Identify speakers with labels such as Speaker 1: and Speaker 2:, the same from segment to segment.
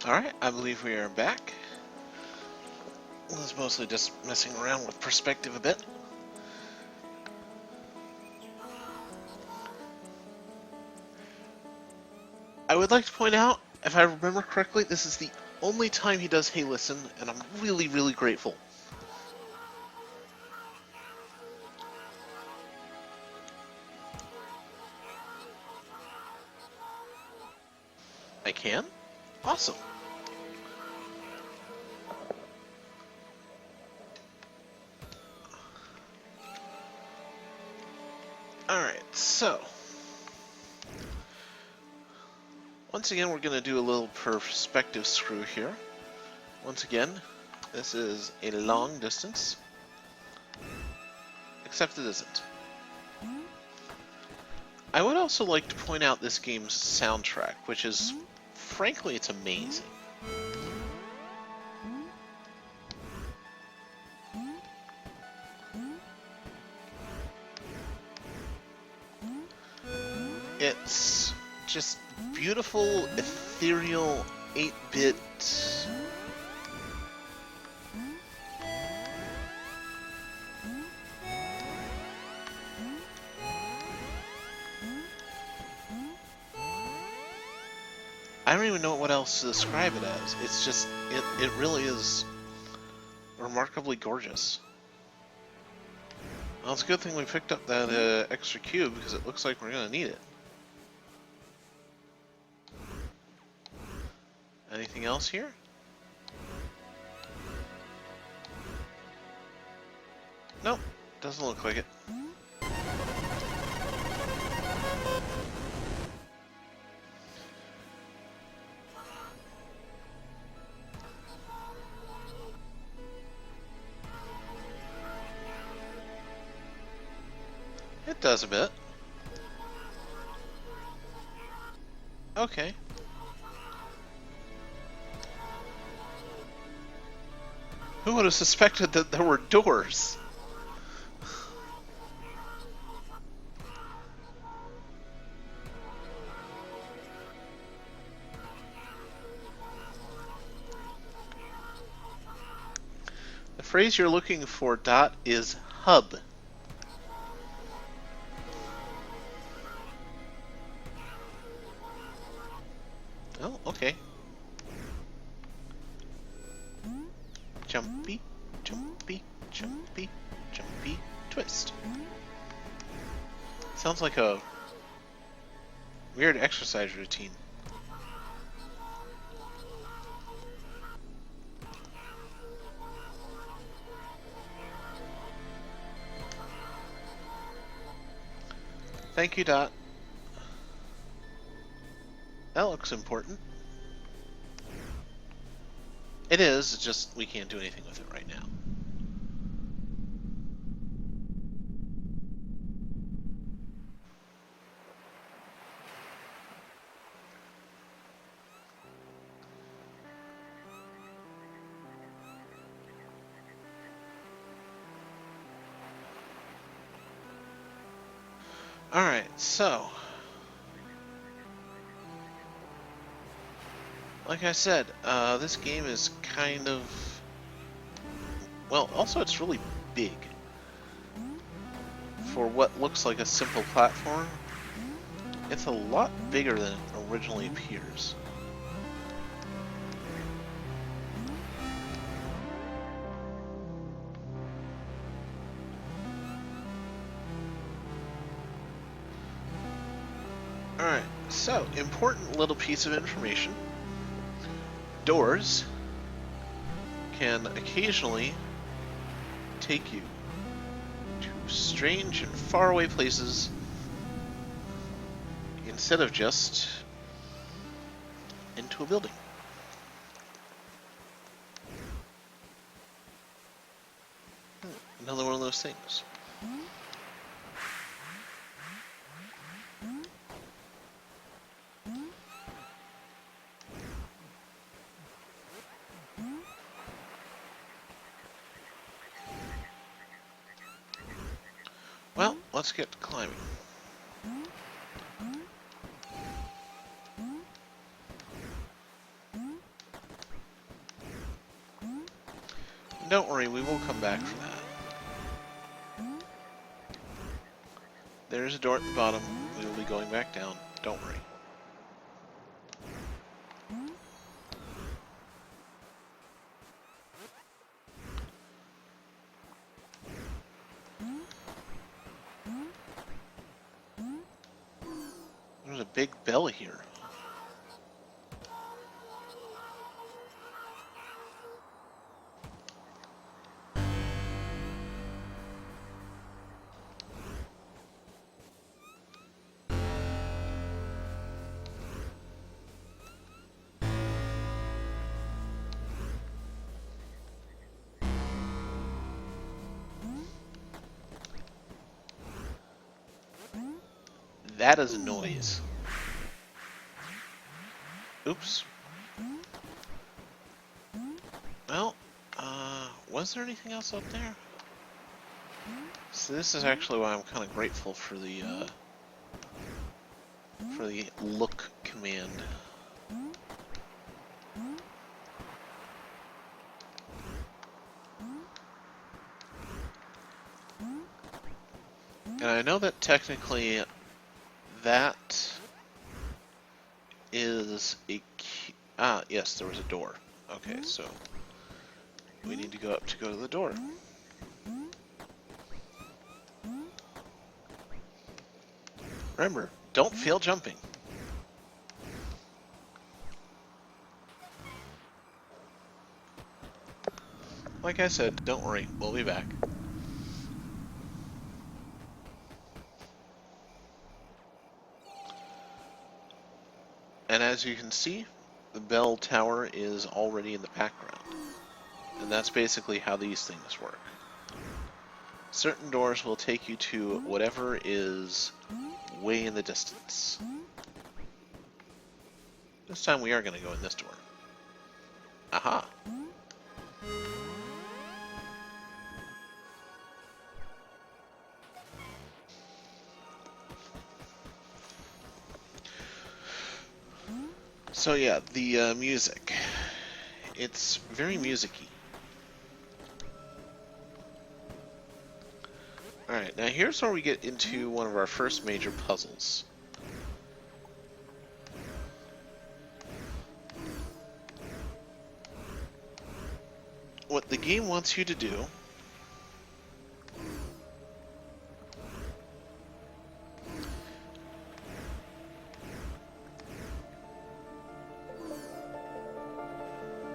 Speaker 1: Alright, I believe we are back. I was mostly just messing around with perspective a bit. I would like to point out, if I remember correctly, this is the only time he does Hey Listen, and I'm really, really grateful. I can? Awesome. Alright, so once again we're going to do a little perspective screw here. Once again, this is a long distance, except it isn't. I would also like to point out this game's soundtrack, which is, frankly, it's amazing. It's just beautiful, ethereal, 8-bit. I don't even know what else to describe it as. It's just, it really is remarkably gorgeous. Well, it's a good thing we picked up that extra cube, because it looks like we're going to need it. Anything else here? Nope, doesn't look like it. It does a bit. Okay. Who would have suspected that there were doors? The phrase you're looking for, Dot, is hub. Oh, okay. Jumpy, jumpy, jumpy, jumpy, twist. Sounds like a weird exercise routine. Thank you, Dot. That looks important. It is, it's just we can't do anything with it right now. Alright, so like I said, this game is kind of, well, also it's really big. For what looks like a simple platform, it's a lot bigger than it originally appears. Alright, so, important little piece of information. Doors can occasionally take you to strange and faraway places instead of just into a building. Another one of those things. Well, let's get to climbing. Don't worry, we will come back for that. There's a door at the bottom. We will be going back down. Don't worry. There's a big bell here. That is a noise. Oops. Well, was there anything else up there? So this is actually why I'm kind of grateful for the look command. And I know that technically that is a key. Ah, yes, there was a door. Okay, so we need to go up to go to the door. Remember, don't fail jumping. Like I said, don't worry, we'll be back. And as you can see, the bell tower is already in the background. And that's basically how these things work. Certain doors will take you to whatever is way in the distance. This time we are going to go in this door. Aha! So yeah, the music. It's very music-y. Alright, now here's where we get into one of our first major puzzles. What the game wants you to do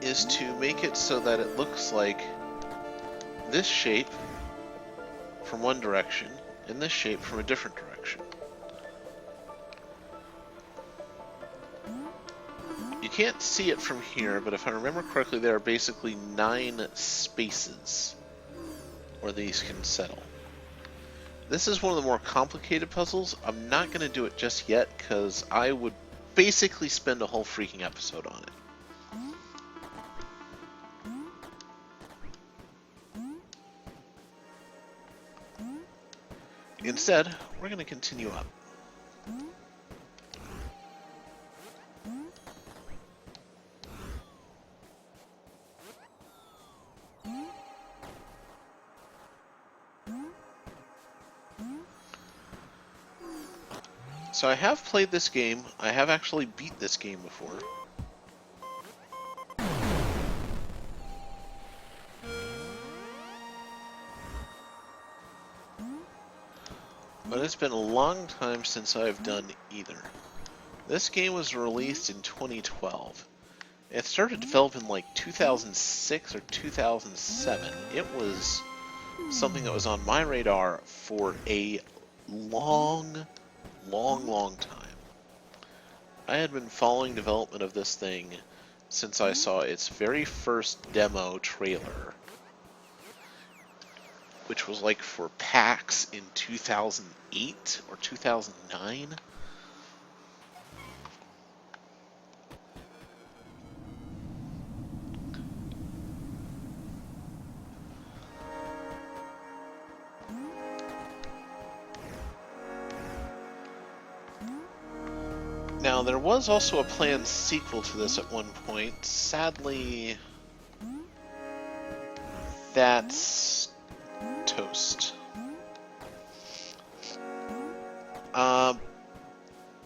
Speaker 1: is to make it so that it looks like this shape from one direction and this shape from a different direction. You can't see it from here, but if I remember correctly, there are basically 9 spaces where these can settle. This is one of the more complicated puzzles. I'm not going to do it just yet because I would basically spend a whole freaking episode on it. Instead, we're going to continue up. So I have played this game. I have actually beat this game before. But it's been a long time since I've done either. This game was released in 2012. It started developing like 2006 or 2007. It was something that was on my radar for a long time. I had been following development of this thing since I saw its very first demo trailer, which was like for PAX in 2008 or 2009. Now, there was also a planned sequel to this at one point. Sadly, that's toast.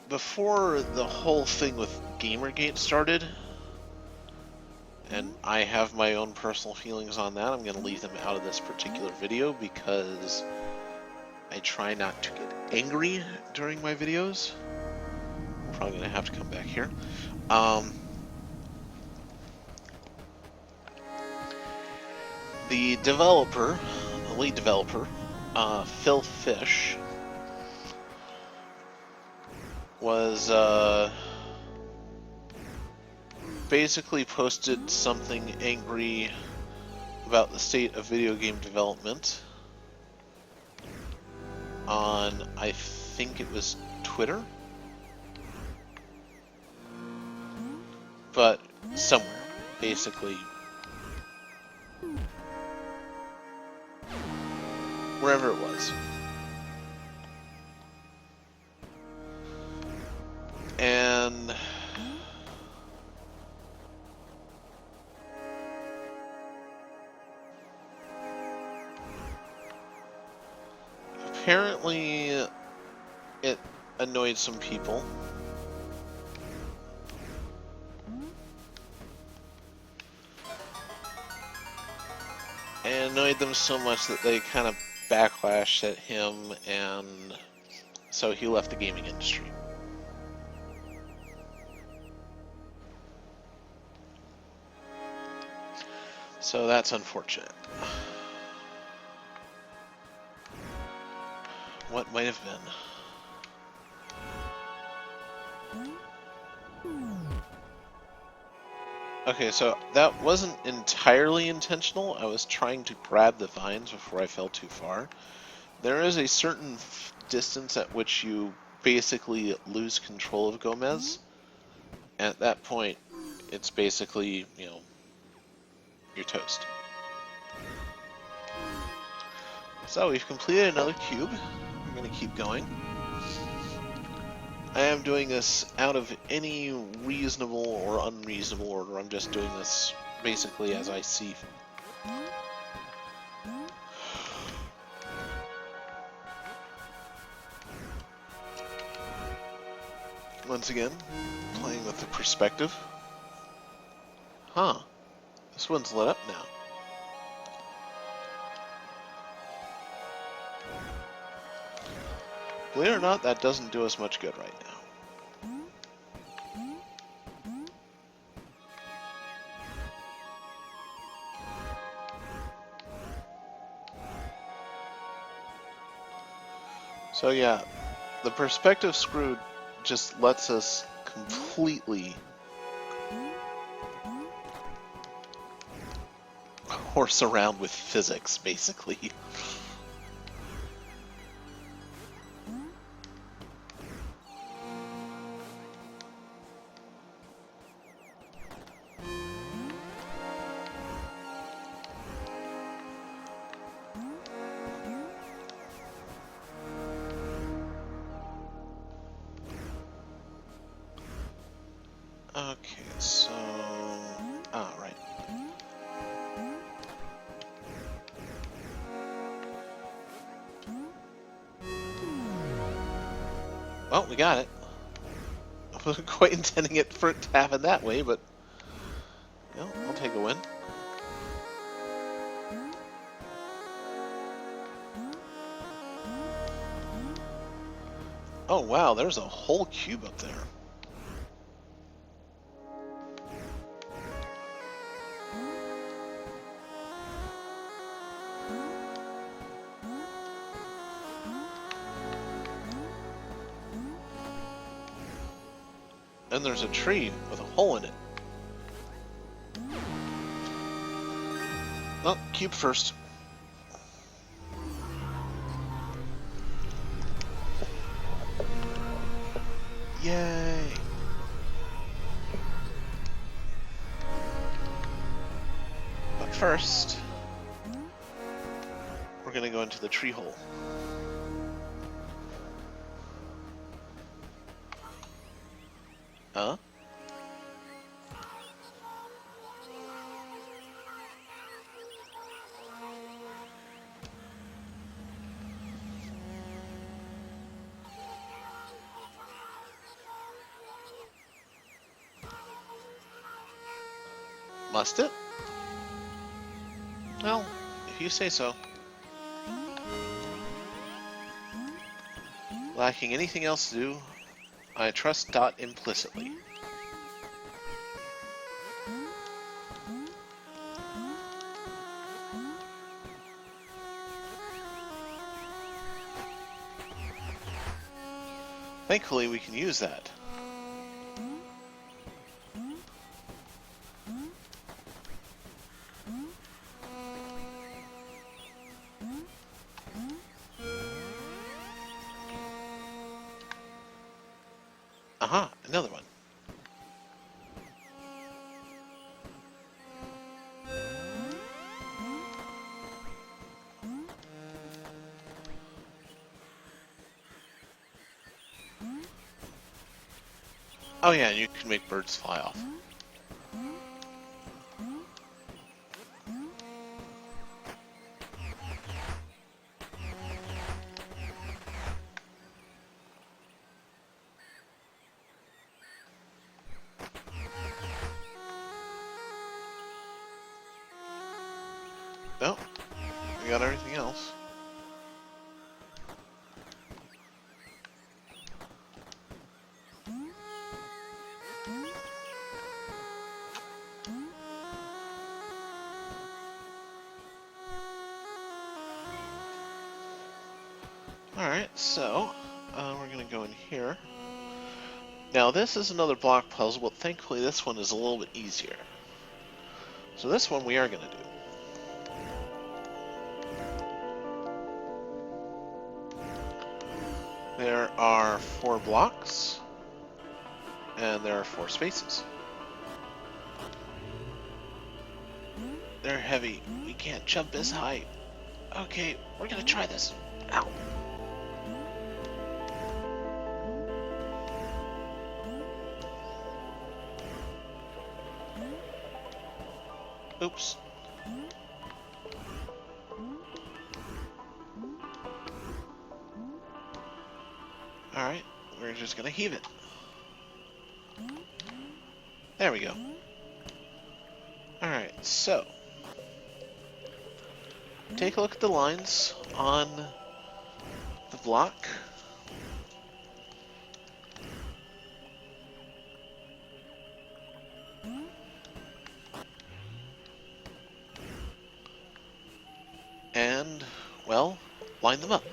Speaker 1: Before the whole thing with Gamergate started, and I have my own personal feelings on that, I'm going to leave them out of this particular video because I try not to get angry during my videos. I'm probably going to have to come back here. The developer, the lead developer, Phil Fish, was basically posted something angry about the state of video game development on, I think it was Twitter, but somewhere, basically wherever it was. And apparently it annoyed some people. And annoyed them so much that they kind of backlashed at him, and so he left the gaming industry. So that's unfortunate. What might have been. Okay, so that wasn't entirely intentional. I was trying to grab the vines before I fell too far. There is a certain distance at which you basically lose control of Gomez. And at that point, it's basically, you know, you're toast. So we've completed another cube. We're going to keep going. I am doing this out of any reasonable or unreasonable order. I'm just doing this basically as I see. Once again, playing with the perspective. Huh. This one's lit up now. Believe it or not, that doesn't do us much good right now. So yeah, the perspective screw just lets us completely horse around with physics, basically. Okay, so... ah, right. Well, we got it. I wasn't quite intending it for it to happen that way, but... you know, I'll take a win. Oh wow, there's a whole cube up there. And there's a tree with a hole in it. Oh, cube first. Yay! But first, we're gonna go into the tree hole. Huh? Must it? Well, if you say so. Lacking anything else to do, I trust Dot implicitly. Thankfully, we can use that. Aha, another one. Oh yeah, and you can make birds fly off. Nope, we got everything else. Alright, so we're going to go in here. Now this is another block puzzle, but thankfully this one is a little bit easier. So this one we are going to do. There are 4 blocks, and there are 4 spaces. They're heavy. We can't jump as high. Okay, we're going to try this. Ow. Oops. Alright, we're just gonna heave it. There we go. Alright, so take a look at the lines on the block. And, well, line them up.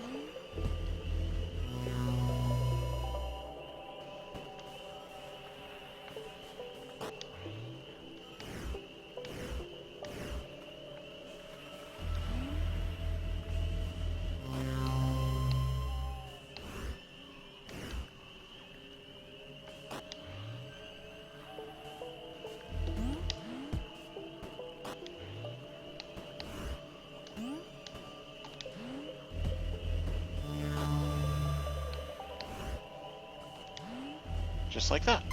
Speaker 1: Just like that.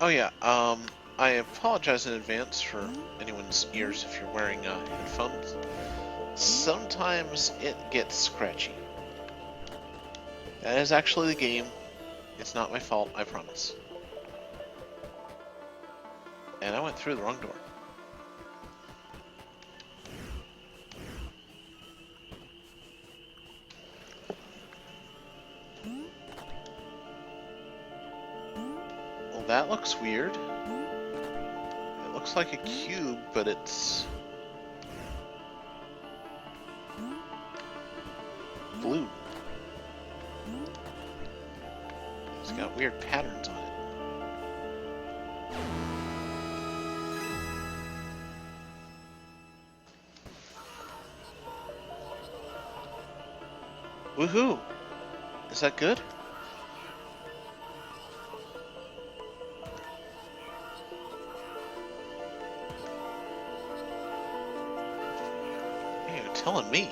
Speaker 1: Oh yeah, I apologize in advance for anyone's ears if you're wearing headphones. Sometimes it gets scratchy. That is actually the game. It's not my fault, I promise. And I went through the wrong door. Well, that looks weird. It looks like a cube, but it's blue. It's got weird patterns on it. Woohoo! Is that good? Yeah, you're telling me.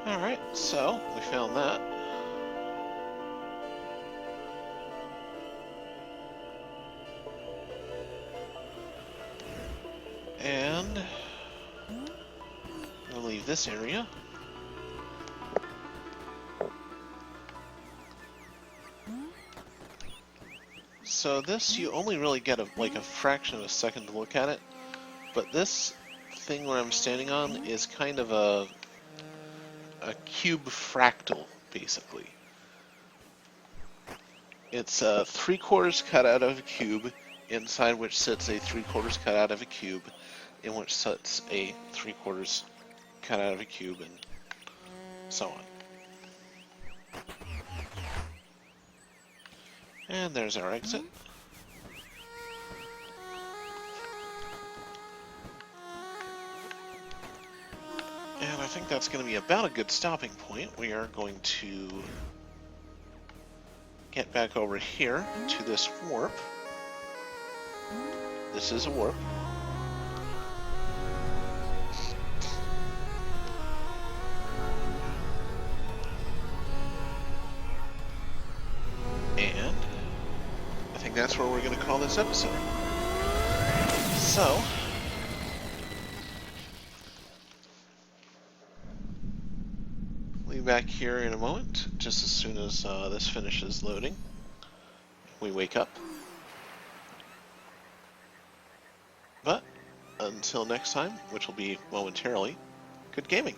Speaker 1: Alright, so we found that. And leave this area. So this, you only really get like a fraction of a second to look at it, but this thing where I'm standing on is kind of a cube fractal, basically. It's a 3/4 cut out of a cube, inside which sits a 3/4 cut out of a cube, in which sits a 3/4 cut out of a cube, and so on. And there's our exit. And I think that's going to be about a good stopping point. We are going to get back over here to this warp. This is a warp. And I think that's where we're going to call this episode. So, we'll be back here in a moment, just as soon as this finishes loading. We wake up. But until next time, which will be momentarily, good gaming.